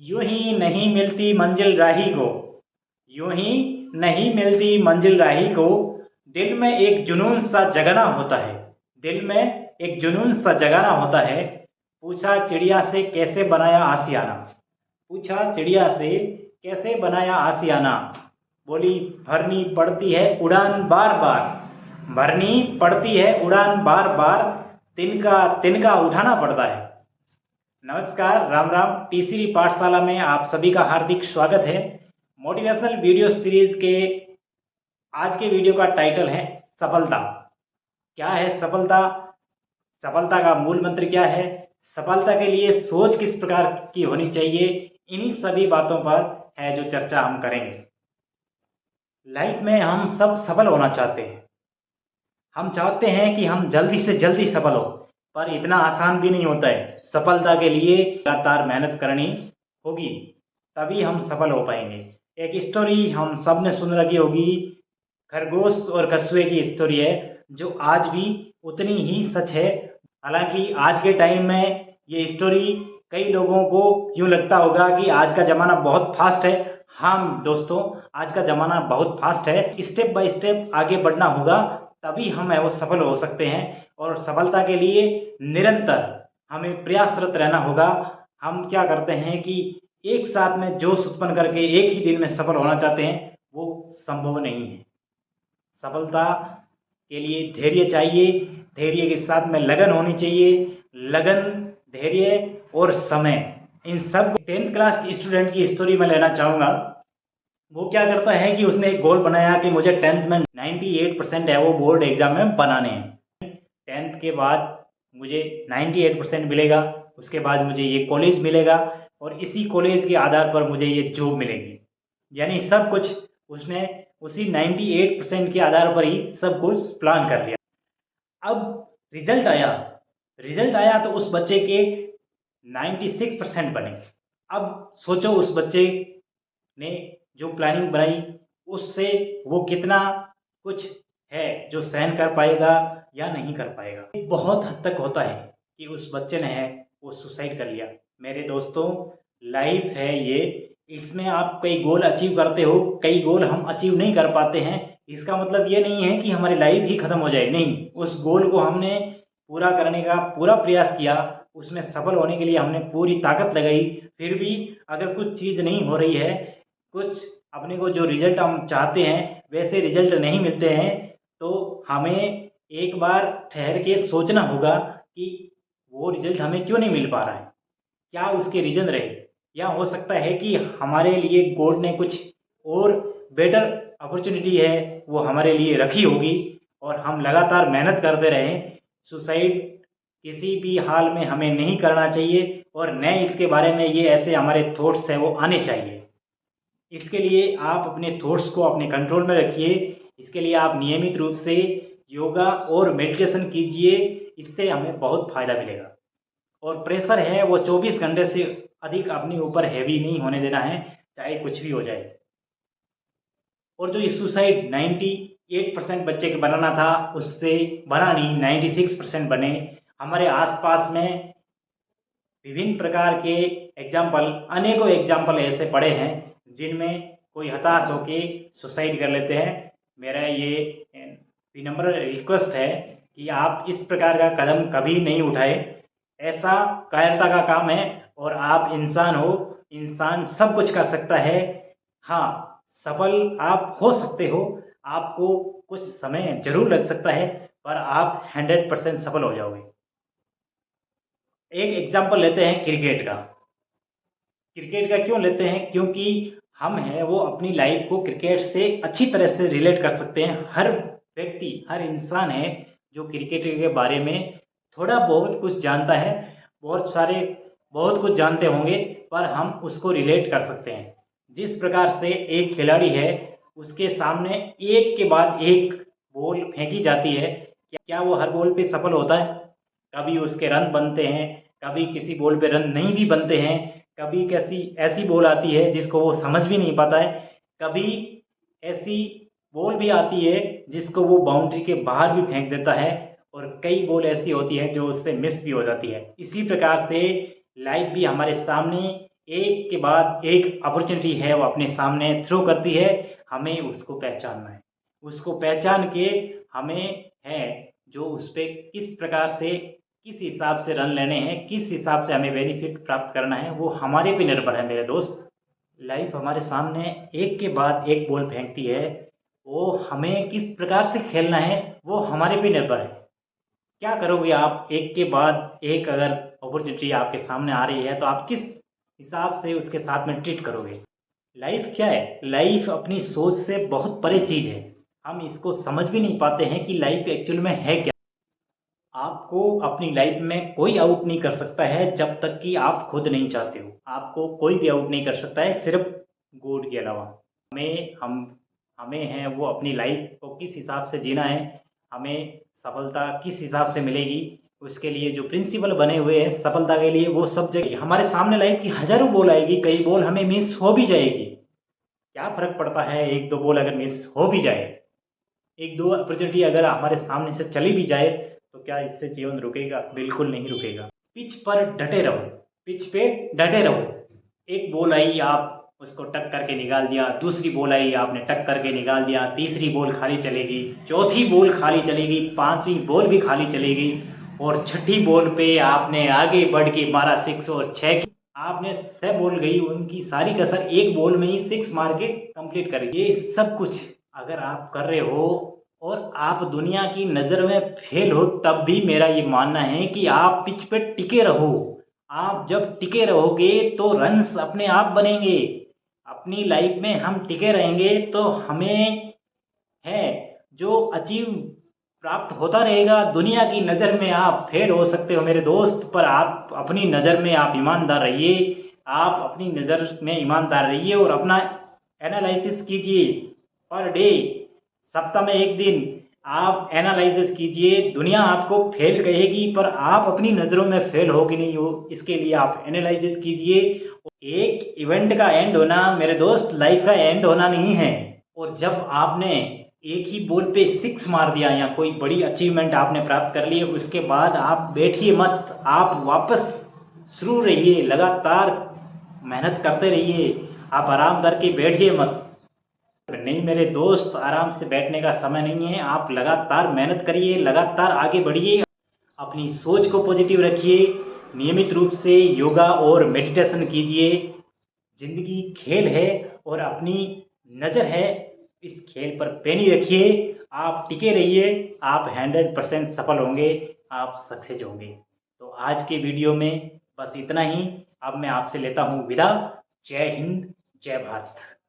यूं ही नहीं मिलती मंजिल राही को, यूं ही नहीं मिलती मंजिल राही को। दिल में एक जुनून सा जगाना होता है, दिल में एक जुनून सा जगाना होता है। पूछा चिड़िया से कैसे बनाया आशियाना, पूछा चिड़िया से कैसे बनाया आशियाना। बोली भरनी पड़ती है उड़ान बार बार, भरनी पड़ती है उड़ान बार बार, तिनका तिनका उठाना पड़ता है। नमस्कार, राम राम। तीसरी पाठशाला में आप सभी का हार्दिक स्वागत है। मोटिवेशनल वीडियो सीरीज के आज के वीडियो का टाइटल है सफलता। क्या है सफलता, सफलता का मूल मंत्र क्या है, सफलता के लिए सोच किस प्रकार की होनी चाहिए, इन्हीं सभी बातों पर है जो चर्चा हम करेंगे। लाइफ में हम सब सफल होना चाहते हैं, हम चाहते हैं कि हम जल्दी से जल्दी सफल हो, पर इतना आसान भी नहीं होता है। सफलता के लिए लगातार मेहनत करनी होगी, तभी हम सफल हो पाएंगे। एक स्टोरी हम सब ने सुन रखी होगी, खरगोश और कछुए की स्टोरी है, जो आज भी उतनी ही सच है। हालांकि आज के टाइम में ये स्टोरी कई लोगों को यूँ लगता होगा कि आज का ज़माना बहुत फास्ट है। हाँ दोस्तों, आज का ज़माना बहुत फास्ट है। स्टेप बाय स्टेप आगे बढ़ना होगा, तभी हम वो सफल हो सकते हैं। और सफलता के लिए निरंतर हमें प्रयासरत रहना होगा। हम क्या करते हैं कि एक साथ में जोश उत्पन्न करके एक ही दिन में सफल होना चाहते हैं, वो संभव नहीं है। सफलता के लिए धैर्य चाहिए, धैर्य के साथ में लगन होनी चाहिए। लगन, धैर्य और समय, इन सब 10th क्लास की स्टूडेंट की स्टोरी में लेना चाहूँगा। वो क्या करता है कि उसने एक गोल बनाया कि मुझे 10th में 98% है वो बोर्ड एग्जाम में बनाने हैं। 10th के बाद मुझे 98% मिलेगा, उसके बाद मुझे ये कॉलेज मिलेगा और इसी कॉलेज के आधार पर मुझे ये जॉब मिलेगी। यानी सब कुछ उसने उसी 98% के आधार पर ही सब कुछ प्लान कर लिया। अब रिजल्ट आया, रिजल्ट आया तो उस बच्चे के 96% बने। अब सोचो उस बच्चे ने जो प्लानिंग बनाई, उससे वो कितना कुछ है जो सहन कर पाएगा या नहीं कर पाएगा। बहुत हद तक होता है कि उस बच्चे ने है वो सुसाइड कर लिया। मेरे दोस्तों, लाइफ है ये, इसमें आप कई गोल अचीव करते हो, कई गोल हम अचीव नहीं कर पाते हैं। इसका मतलब ये नहीं है कि हमारी लाइफ ही खत्म हो जाए, नहीं। उस गोल को हमने पूरा करने का पूरा प्रयास किया, उसमें सफल होने के लिए हमने पूरी ताकत लगाई। फिर भी अगर कुछ चीज़ नहीं हो रही है, कुछ अपने को जो रिजल्ट हम चाहते हैं वैसे रिजल्ट नहीं मिलते हैं, तो हमें एक बार ठहर के सोचना होगा कि वो रिजल्ट हमें क्यों नहीं मिल पा रहा है, क्या उसके रीज़न रहे। या हो सकता है कि हमारे लिए गॉड ने कुछ और बेटर अपॉर्चुनिटी है वो हमारे लिए रखी होगी और हम लगातार मेहनत करते रहें। सुसाइड किसी भी हाल में हमें नहीं करना चाहिए और न इसके बारे में ये ऐसे हमारे थॉट्स हैं वो आने चाहिए। इसके लिए आप अपने थॉट्स को अपने कंट्रोल में रखिए। इसके लिए आप नियमित रूप से योगा और मेडिटेशन कीजिए, इससे हमें बहुत फ़ायदा मिलेगा। और प्रेशर है वो 24 घंटे से अधिक अपने ऊपर हैवी नहीं होने देना है, चाहे कुछ भी हो जाए। और जो ये सुसाइड 98% बच्चे के बनाना था, उससे बना नहीं, 96% बने। हमारे आसपास में विभिन्न प्रकार के एग्जाम्पल, अनेकों एग्जाम्पल ऐसे पड़े हैं जिनमें कोई हताश होके सुसाइड कर लेते हैं। मेरा ये विनम्र रिक्वेस्ट है कि आप इस प्रकार का कदम कभी नहीं उठाए। ऐसा कायरता का काम है और आप इंसान हो, इंसान सब कुछ कर सकता है। हाँ, सफल आप हो सकते हो, आपको कुछ समय जरूर लग सकता है, पर आप 100% सफल हो जाओगे। एक एग्जाम्पल लेते हैं क्रिकेट का। क्रिकेट का क्यों लेते हैं, क्योंकि हम हैं वो अपनी लाइफ को क्रिकेट से अच्छी तरह से रिलेट कर सकते हैं। हर व्यक्ति, हर इंसान है जो क्रिकेट के बारे में थोड़ा बहुत कुछ जानता है। बहुत सारे बहुत कुछ जानते होंगे, पर हम उसको रिलेट कर सकते हैं। जिस प्रकार से एक खिलाड़ी है, उसके सामने एक के बाद एक बॉल फेंकी जाती है, क्या वो हर बॉल पे सफल होता है? कभी उसके रन बनते हैं, कभी किसी बॉल पे रन नहीं भी बनते हैं, कभी कैसी ऐसी बॉल आती है जिसको वो समझ भी नहीं पाता है, कभी ऐसी बॉल भी आती है जिसको वो बाउंड्री के बाहर भी फेंक देता है, और कई बॉल ऐसी होती है जो उससे मिस भी हो जाती है। इसी प्रकार से लाइफ भी हमारे सामने एक के बाद एक अपॉर्चुनिटी है वो अपने सामने थ्रो करती है, हमें उसको पहचानना है। उसको पहचान के हमें है जो उस पे किस प्रकार से, किस हिसाब से रन लेने हैं, किस हिसाब से हमें बेनिफिट प्राप्त करना है, वो हमारे पे निर्भर है मेरे दोस्त। लाइफ हमारे सामने एक के बाद एक बॉल फेंकती है, वो हमें किस प्रकार से खेलना है वो हमारे पे निर्भर है। क्या करोगे आप, एक के बाद एक अगर अपॉर्चुनिटी आपके सामने आ रही है तो आप किस हिसाब से उसके साथ में ट्रीट करोगे। लाइफ क्या है, लाइफ अपनी सोच से बहुत परे चीज़ है। हम इसको समझ भी नहीं पाते हैं कि लाइफ एक्चुअल में है क्या। आपको अपनी लाइफ में कोई आउट नहीं कर सकता है जब तक कि आप खुद नहीं चाहते हो। आपको कोई भी आउट नहीं कर सकता है सिर्फ गॉड के अलावा। हमें है वो अपनी लाइफ को किस हिसाब से जीना है, हमें सफलता किस हिसाब से मिलेगी, उसके लिए जो प्रिंसिपल बने हुए हैं सफलता के लिए, वो सब जगह हमारे सामने लाइफ की हज़ारों बॉल आएगी, कई बॉल हमें मिस हो भी जाएगी। क्या फ़र्क पड़ता है, एक दो बॉल अगर मिस हो भी जाए, एक दो अपॉर्चुनिटी अगर हमारे सामने से चली भी जाए तो क्या इससे जीवन रुकेगा? बिल्कुल नहीं रुकेगा। पिच पर डटे रहो, पिच पे डटे रहो। एक बॉल आई, आप उसको टक करके निकाल दिया, दूसरी बॉल आई आपने टक करके निकाल दिया, तीसरी बॉल खाली चलेगी, चौथी बॉल खाली चलेगी, पांचवी बॉल भी खाली चलेगी, और छठी बॉल पे आपने आगे बढ़ के मारा सिक्स, और छह आपने 6 बॉल गई उनकी सारी कसर एक बॉल में ही 6 मार के कंप्लीट कर। ये सब कुछ अगर आप कर रहे हो और आप दुनिया की नज़र में फेल हो, तब भी मेरा ये मानना है कि आप पिच पे टिके रहो। आप जब टिके रहोगे तो रन्स अपने आप बनेंगे। अपनी लाइफ में हम टिके रहेंगे तो हमें है जो अचीव प्राप्त होता रहेगा। दुनिया की नज़र में आप फेल हो सकते हो मेरे दोस्त, पर आप अपनी नज़र में आप ईमानदार रहिए। आप अपनी नज़र में ईमानदार रहिए और अपना एनालिसिस कीजिए पर डे, सप्ताह में एक दिन आप एनालिसिस कीजिए। दुनिया आपको फेल कहेगी पर आप अपनी नज़रों में फेल हो कि नहीं हो, इसके लिए आप एनालिसिस कीजिए। एक इवेंट का एंड होना मेरे दोस्त लाइफ का एंड होना नहीं है। और जब आपने एक ही बॉल पे 6 मार दिया या कोई बड़ी अचीवमेंट आपने प्राप्त कर ली, उसके बाद आप बैठिए मत, आप वापस शुरू रहिए, लगातार मेहनत करते रहिए। आप आराम करके बैठिए मत। नहीं मेरे दोस्त, आराम से बैठने का समय नहीं है। आप लगातार मेहनत करिए, लगातार आगे बढ़िए, अपनी सोच को पॉजिटिव रखिए, नियमित रूप से योगा और मेडिटेशन कीजिए। ज़िंदगी खेल है और अपनी नज़र है इस खेल पर पैनी रखिए। आप टिके रहिए, आप 100% सफल होंगे, आप सक्सेस होंगे। तो आज के वीडियो में बस इतना ही। अब मैं आपसे लेता हूँ विदा। जय हिंद, जय भारत।